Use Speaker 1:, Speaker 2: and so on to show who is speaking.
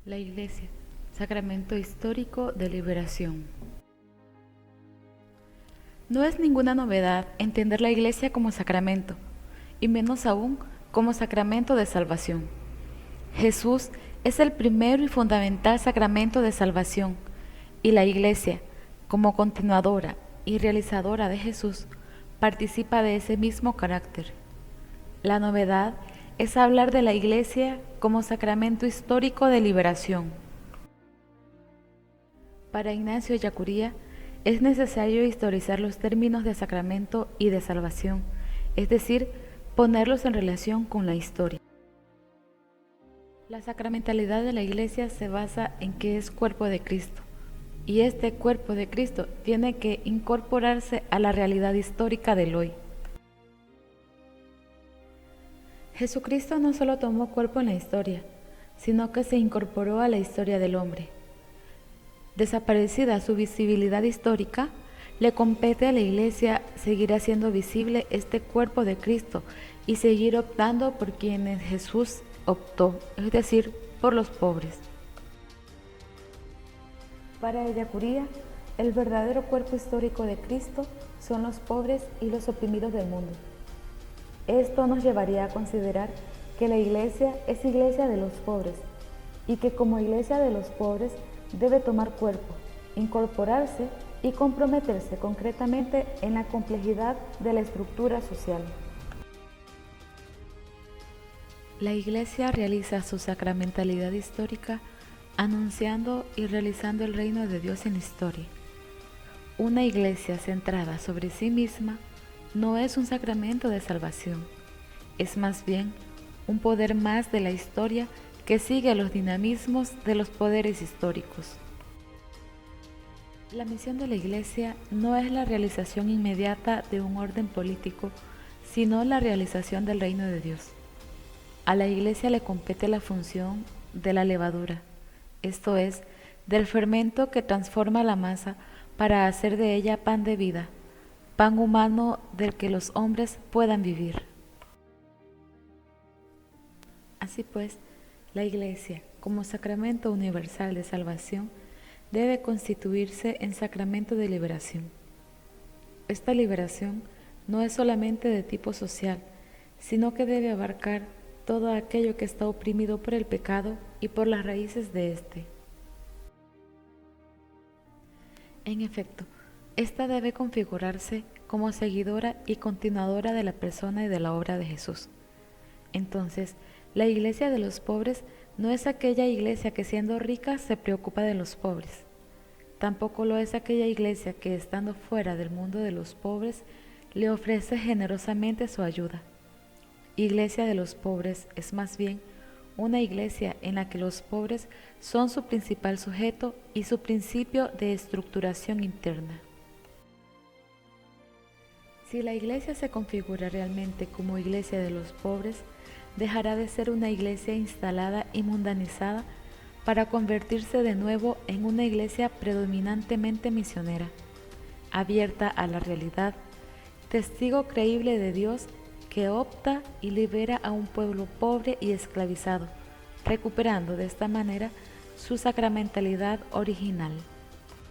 Speaker 1: La Iglesia, sacramento histórico de liberación. No es ninguna novedad entender la Iglesia como sacramento, y menos aún como sacramento de salvación. Jesús es el primero y fundamental sacramento de salvación, y la Iglesia, como continuadora y realizadora de Jesús, participa de ese mismo carácter. La novedad es hablar de la Iglesia como sacramento histórico de liberación. Para Ignacio Ellacuría, es necesario historizar los términos de sacramento y de salvación, es decir, ponerlos en relación con la historia. La sacramentalidad de la Iglesia se basa en que es cuerpo de Cristo, y este cuerpo de Cristo tiene que incorporarse a la realidad histórica del hoy. Jesucristo no solo tomó cuerpo en la historia, sino que se incorporó a la historia del hombre. Desaparecida su visibilidad histórica, le compete a la Iglesia seguir haciendo visible este cuerpo de Cristo y seguir optando por quienes Jesús optó, es decir, por los pobres. Para Ellacuría, el verdadero cuerpo histórico de Cristo son los pobres y los oprimidos del mundo. Esto nos llevaría a considerar que la Iglesia es Iglesia de los pobres y que como Iglesia de los pobres debe tomar cuerpo, incorporarse y comprometerse concretamente en la complejidad de la estructura social. La Iglesia realiza su sacramentalidad histórica anunciando y realizando el reino de Dios en la historia. Una Iglesia centrada sobre sí misma no es un sacramento de salvación, es más bien un poder más de la historia que sigue los dinamismos de los poderes históricos. La misión de la Iglesia no es la realización inmediata de un orden político, sino la realización del reino de Dios. A la Iglesia le compete la función de la levadura, esto es, del fermento que transforma la masa para hacer de ella pan de vida, pan humano del que los hombres puedan vivir. Así pues, la Iglesia, como sacramento universal de salvación, debe constituirse en sacramento de liberación. Esta liberación no es solamente de tipo social, sino que debe abarcar todo aquello que está oprimido por el pecado y por las raíces de éste. En efecto, esta debe configurarse como seguidora y continuadora de la persona y de la obra de Jesús. Entonces, la Iglesia de los pobres no es aquella Iglesia que siendo rica se preocupa de los pobres. Tampoco lo es aquella Iglesia que estando fuera del mundo de los pobres le ofrece generosamente su ayuda. Iglesia de los pobres es más bien una iglesia en la que los pobres son su principal sujeto y su principio de estructuración interna. Si la iglesia se configura realmente como iglesia de los pobres, dejará de ser una iglesia instalada y mundanizada para convertirse de nuevo en una iglesia predominantemente misionera, abierta a la realidad, testigo creíble de Dios que opta y libera a un pueblo pobre y esclavizado, recuperando de esta manera su sacramentalidad original.